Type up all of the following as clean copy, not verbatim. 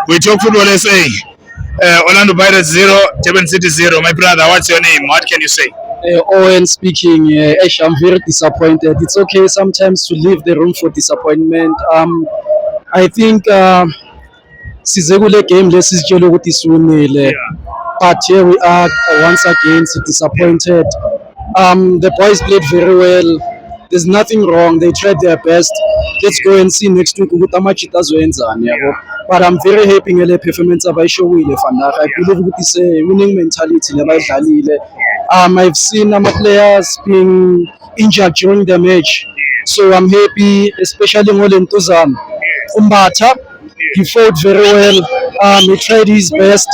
We talk football SA. Orlando Pirates 0, Durban City 0. My brother, what's your name? What can you say? Owen speaking. Ash, I'm very disappointed. It's okay sometimes to leave the room for disappointment. I think size kule game lesisitshela ukuthi siwinile, but here we are once again disappointed. The boys played very well. There's nothing wrong. They tried their best. Let's go and see next week ukuthi amajita azoyenzani yabo. But I'm very happy ngale performance abayishowile Vanach. I believe ukuthi it's a winning mentality lebayidlalile. I've seen our players being injured during the match, so I'm happy, especially Ngolentuzana. Umbatha, he fought very well. He tried his best.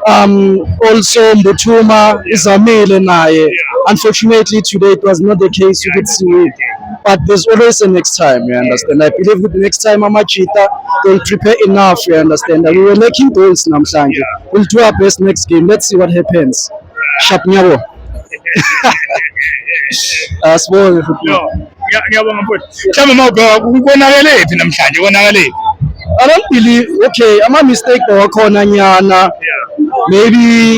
Also Mbutuma Izamile naye. Unfortunately today it was not the case, you could see it. But there's always a next time, you understand. I believe that next time Amachita will prepare enough, you understand. We were lacking goals namhlanje. We'll do our best next game. Let's see what happens. Shapnyabo. Asibonge futhi. Ngiyabonga mfowethu. Mhlawumbe mawubheka konakele phi namhlanje konakele. I don't believe, okay, ama mistake bawakhona nyana. Maybe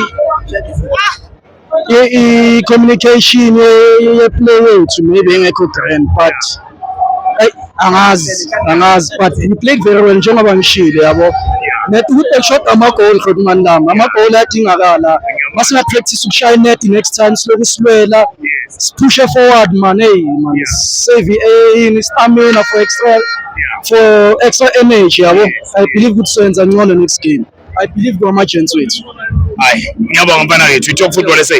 communication play wethu maybe engekho grand, but angazi, but we played very well njengoba ngishilo yabo. Net ukuthi shot ama-goal futhi mandam, ama-goal ayadingakala. Masinga practice ukushaya net next time siloku silwela. Push forward man, hey man, save in stamina for extra energy yabo. I believe ukuthi soyenza ngcono next game. I believe kwama-gents wethu. Hayi, ngiyabonga mfana wethu. We talk football SA.